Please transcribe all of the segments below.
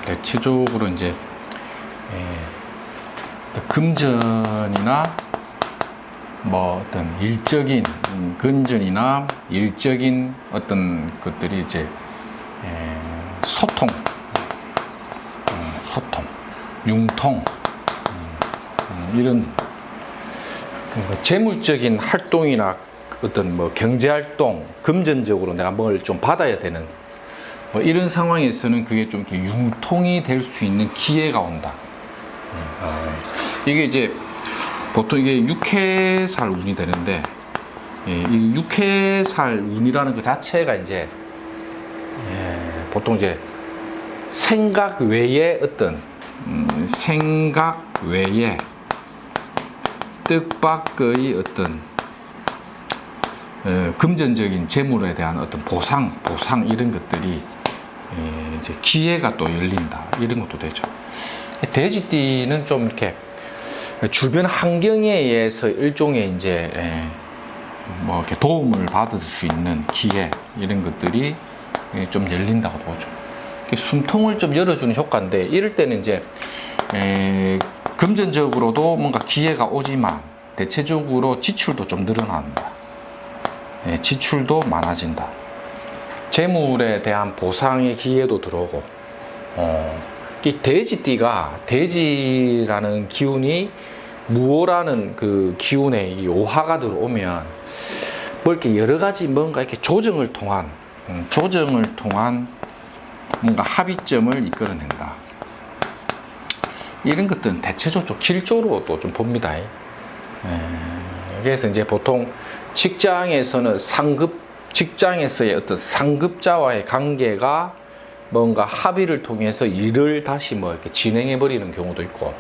대체적으로 이제 금전이나 뭐 어떤 일적인 금전이나 일적인 어떤 것들이 이제 소통, 융통, 이런 재물적인 활동이나 어떤 뭐 경제 활동, 금전적으로 내가 뭘 좀 받아야 되는 뭐 이런 상황에서는 그게 좀 이렇게 융통이 될 수 있는 기회가 온다. 이게 이제 보통 이게 육해살 운이 되는데, 이 육해살 운이라는 그 자체가 이제 보통 이제 생각 외에 어떤 생각 외에 뜻밖의 어떤 금전적인 재물에 대한 어떤 보상 이런 것들이 이제 기회가 또 열린다, 이런 것도 되죠. 돼지띠는 좀 이렇게 주변 환경에 의해서 일종의 이제 뭐 이렇게 도움을 받을 수 있는 기회, 이런 것들이 좀 열린다고 보죠. 숨통을 좀 열어주는 효과인데, 이럴 때는 이제 금전적으로도 뭔가 기회가 오지만 대체적으로 지출도 좀 늘어난다. 지출도 많아진다. 재물에 대한 보상의 기회도 들어오고, 이 돼지띠가, 돼지라는 기운이 무오라는 그 기운에 이 오화가 들어오면 뭐 이렇게 여러 가지 뭔가 이렇게 조정을 통한 뭔가 합의점을 이끌어낸다. 이런 것들은 대체적으로 좀 길조로도 좀 봅니다. 그래서 이제 보통 직장에서는 직장에서의 어떤 상급자와의 관계가 뭔가 합의를 통해서 일을 다시 뭐 이렇게 진행해 버리는 경우도 있고,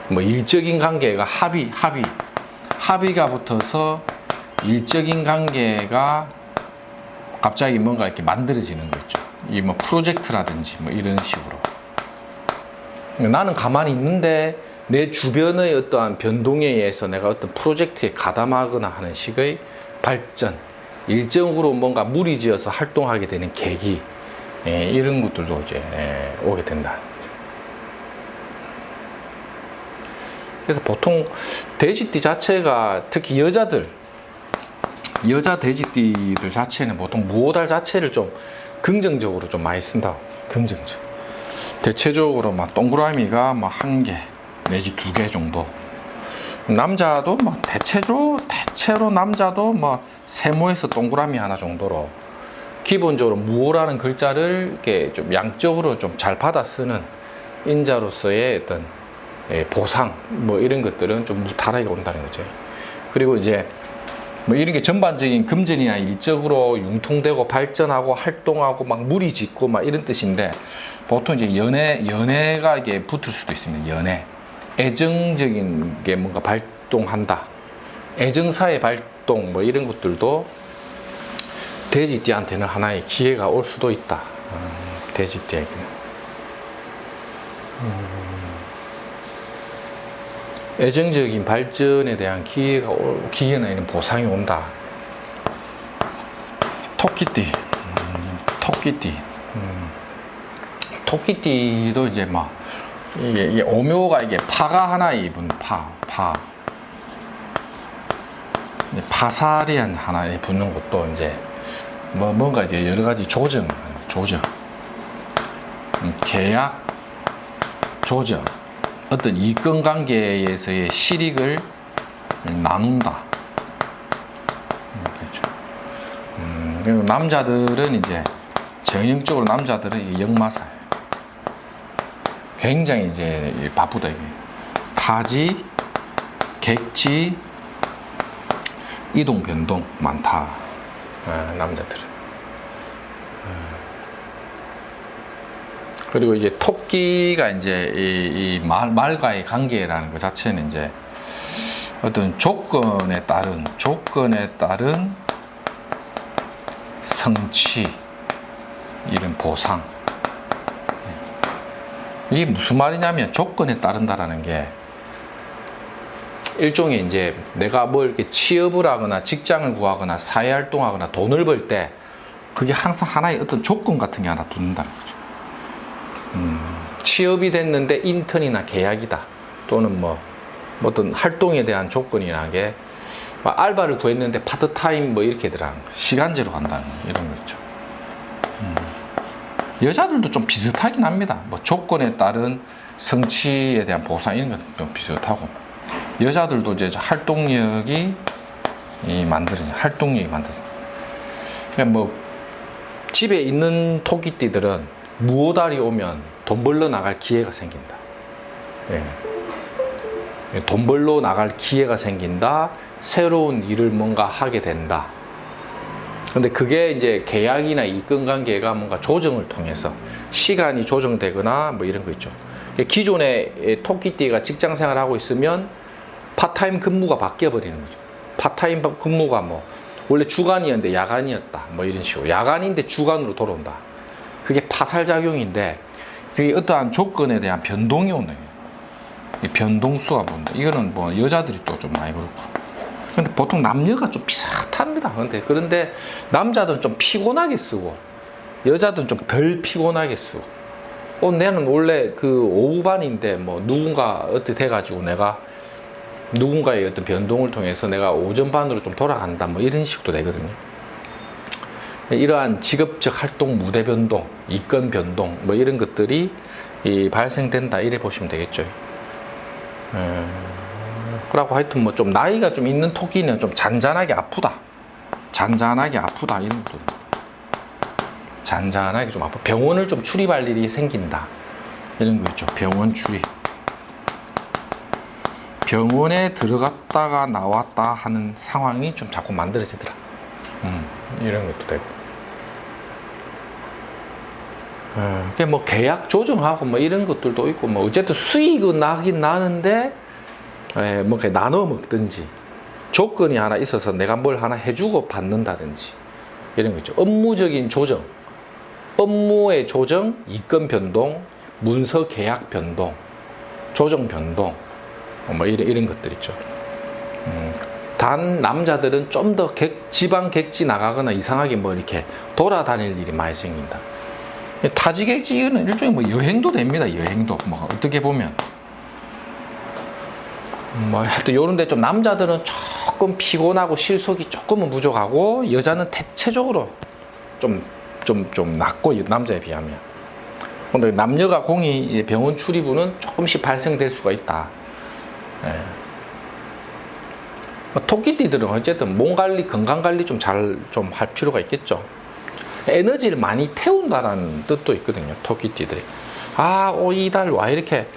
뭐 일적인 관계가 합의가 붙어서 일적인 관계가 갑자기 뭔가 이렇게 만들어지는 거 있죠. 이 뭐 프로젝트라든지 뭐 이런 식으로. 나는 가만히 있는데 내 주변의 어떠한 변동에 의해서 내가 어떤 프로젝트에 가담하거나 하는 식의 발전, 일정으로 뭔가 무리지어서 활동하게 되는 계기, 이런 것들도 이제 오게 된다. 그래서 보통 돼지띠 자체가, 특히 여자 돼지띠들 자체는 보통 무오달 자체를 좀 긍정적으로 좀 많이 쓴다. 긍정적. 대체적으로 막 동그라미가 막 1개 내지 2개 정도. 남자도 뭐 대체로 남자도 뭐 세모에서 동그라미 하나 정도로 기본적으로 무오라는 글자를 이렇게 좀 양적으로 좀 잘 받아 쓰는 인자로서의 어떤 보상 뭐 이런 것들은 좀 무탈하게 온다는 거죠. 그리고 이제 뭐 이런 게 전반적인 금전이나 일적으로 융통되고 발전하고 활동하고 막 무리짓고 막 이런 뜻인데, 보통 이제 연애가 이게 붙을 수도 있습니다. 연애, 애정적인 게 뭔가 발동한다. 애정사의 발동 뭐 이런 것들도 돼지띠한테는 하나의 기회가 올 수도 있다. 돼지띠에게는. 애정적인 발전에 대한 기회나 이런 보상이 온다. 토끼띠. 토끼띠도 이제 막 이게 오묘가 이게 파가 하나 입은 파살이 하나에 붙는 것도 이제 뭔가 이제 여러 가지 조정, 계약, 조정, 어떤 이권 관계에서의 실익을 나눈다. 그렇죠. 그리고 남자들은 이제 전형적으로 남자들은 역마살. 굉장히 이제 바쁘다 이게. 타지, 객지, 이동 변동 많다. 남자들은. 그리고 이제 토끼가 이제 이 말과의 관계라는 것 자체는 이제 어떤 조건에 따른 성취, 이런 보상. 이게 무슨 말이냐면, 조건에 따른다라는 게 일종의 이제 내가 뭘 이렇게 취업을 하거나 직장을 구하거나 사회활동하거나 돈을 벌 때 그게 항상 하나의 어떤 조건 같은 게 하나 붙는다는 거죠. 취업이 됐는데 인턴이나 계약이다. 또는 뭐 어떤 활동에 대한 조건이나 게 알바를 구했는데 파트타임 뭐 이렇게 들어가는 거. 시간제로 간다는 거, 이런 거 있죠. 여자들도 좀 비슷하긴 합니다. 뭐 조건에 따른 성취에 대한 보상 이런 것도 좀 비슷하고, 여자들도 이제 활동력이 만들어져. 그러니까 뭐 집에 있는 토끼띠들은 무오달이 오면 돈 벌러 나갈 기회가 생긴다. 예. 돈 벌러 나갈 기회가 생긴다. 새로운 일을 뭔가 하게 된다. 근데 그게 이제 계약이나 이권 관계가 뭔가 조정을 통해서 시간이 조정되거나 뭐 이런 거 있죠. 기존에 토끼띠가 직장 생활하고 있으면 파타임 근무가 바뀌어 버리는 거죠. 파타임 근무가 뭐 원래 주간이었는데 야간이었다. 뭐 이런 식으로. 야간인데 주간으로 돌아온다. 그게 파살작용인데, 그게 어떠한 조건에 대한 변동이 오는 거예요. 이 변동수가 본다. 이거는 뭐 여자들이 또 좀 많이 그렇고. 근데 보통 남녀가 좀 비슷합니다. 그런데 남자들은 좀 피곤하게 쓰고, 여자들은 좀 덜 피곤하게 쓰고. 내는 원래 그 오후반인데 뭐 누군가 어떻게 돼가지고 내가 누군가의 어떤 변동을 통해서 내가 오전반으로 좀 돌아간다. 뭐 이런 식도 되거든요. 이러한 직업적 활동, 무대 변동, 이권 변동, 뭐 이런 것들이 발생된다. 이래 보시면 되겠죠. 그러고 하여튼 뭐 좀 나이가 좀 있는 토끼는 좀 잔잔하게 아프다. 이런 것도. 잔잔하게 좀 아파. 병원을 좀 출입할 일이 생긴다. 이런 거 있죠. 병원 출입. 병원에 들어갔다가 나왔다 하는 상황이 좀 자꾸 만들어지더라. 이런 것도 되고. 그게 뭐 계약 조정하고 뭐 이런 것들도 있고, 뭐 어쨌든 수익은 나긴 나는데, 뭐 나눠 먹든지, 조건이 하나 있어서 내가 뭘 하나 해주고 받는다든지, 이런 거 있죠. 업무적인 조정, 업무의 조정, 이권 변동, 문서 계약 변동, 조정 변동, 뭐 이런 것들 있죠. 단 남자들은 좀 더 지방 객지 나가거나 이상하게 뭐 이렇게 돌아다닐 일이 많이 생긴다. 타지객지는 일종의 뭐 여행도 됩니다. 여행도 뭐 어떻게 보면 뭐 하여튼 요런데 좀 남자들은 조금 피곤하고 실속이 조금은 부족하고, 여자는 대체적으로 좀 낮고, 남자에 비하면. 근데 남녀가 공이 병원 출입은 조금씩 발생될 수가 있다. 토끼띠들은 어쨌든 몸 관리, 건강 관리 좀 잘 좀 할 필요가 있겠죠. 에너지를 많이 태운다라는 뜻도 있거든요. 토끼띠들이. 이달 와 이렇게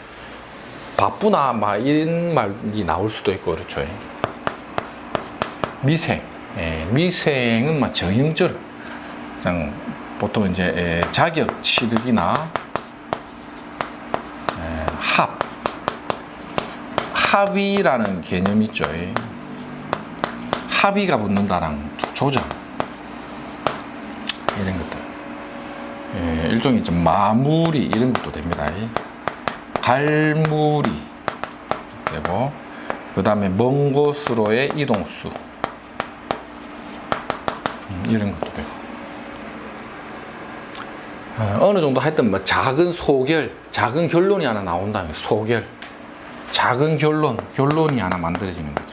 바쁘나 막 이런 말이 나올 수도 있고 그렇죠. 미생은 막 정형적으로 그냥 보통 이제 자격 취득이나 합의라는 개념이 있죠. 합의가 붙는다랑 조정, 이런 것들. 일종의 좀 마무리 이런 것도 됩니다. 갈무리 되고, 그 다음에 먼 곳으로의 이동수, 이런 것도 되고. 어느 정도 하여튼 뭐 작은 소결, 작은 결론이 하나 나온다면 소결, 작은 결론이 하나 만들어지는 거죠.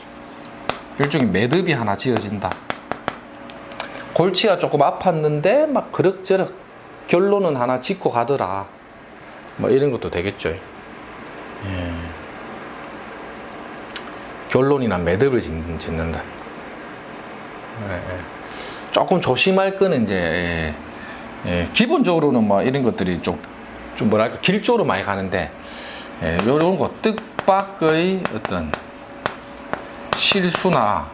일종의 매듭이 하나 지어진다. 골치가 조금 아팠는데 막 그럭저럭 결론은 하나 짓고 가더라. 뭐 이런 것도 되겠죠. 결론이나 매듭을 짓는다. 조금 조심할 거는 이제 기본적으로는 뭐 이런 것들이 좀 뭐랄까 길조로 많이 가는데, 요런 거 뜻밖의 어떤 실수나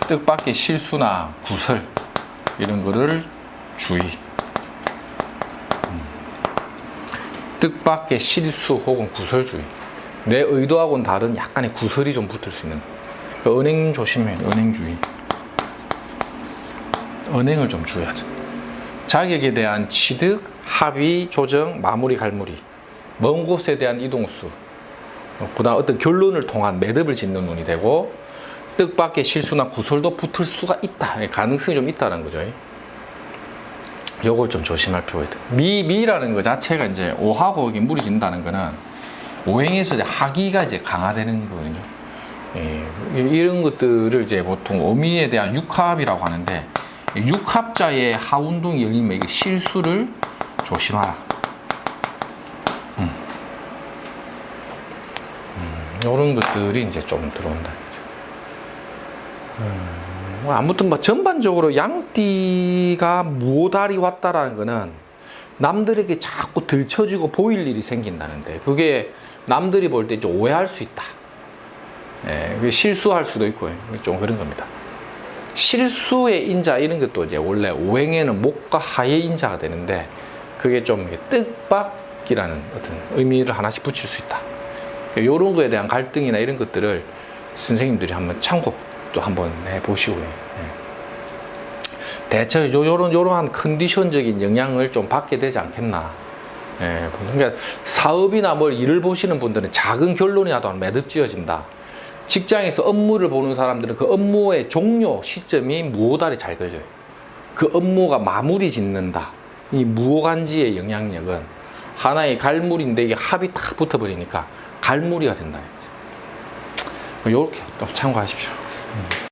뜻밖의 실수나 구설, 이런 거를 주의. 뜻밖의 실수 혹은 구설주의. 내 의도하고는 다른 약간의 구설이 좀 붙을 수 있는 거. 은행 조심해. 은행주의. 은행을 좀 주의하자. 자격에 대한 취득, 합의, 조정, 마무리, 갈무리. 먼 곳에 대한 이동수. 그 다음 어떤 결론을 통한 매듭을 짓는 운이 되고, 뜻밖의 실수나 구설도 붙을 수가 있다. 가능성이 좀 있다는 거죠. 요걸 좀 조심할 필요가 있다. 미라는 거 자체가 이제 오하고 이게 물이 진다는 거는 오행에서 이제 하기가 이제 강화되는 거거든요. 예, 이런 것들을 이제 보통 어미에 대한 육합이라고 하는데, 육합자의 하운동이 열리면 이게 실수를 조심하라. 이런 것들이 이제 좀 들어온다. 아무튼 뭐 전반적으로 양띠가 무오달이 왔다라는 거는 남들에게 자꾸 들춰지고 보일 일이 생긴다는데, 그게 남들이 볼 때 좀 오해할 수 있다. 예, 실수할 수도 있고 좀 그런 겁니다. 실수의 인자 이런 것도 이제 원래 오행에는 목과 하의 인자가 되는데, 그게 좀 뜻밖이라는 어떤 의미를 하나씩 붙일 수 있다. 이런 거에 대한 갈등이나 이런 것들을 선생님들이 한번 참고도 한번 해보시고요. 대체 요런 컨디션적인 영향을 좀 받게 되지 않겠나. 예, 그러니까 사업이나 뭘 일을 보시는 분들은 작은 결론이라도 매듭지어진다. 직장에서 업무를 보는 사람들은 그 업무의 종료 시점이 무오달이 잘 걸려요. 그 업무가 마무리 짓는다. 이 무오간지의 영향력은 하나의 갈물인데 이게 합이 탁 붙어버리니까 갈무리가 된다. 이렇게 또 참고하십시오.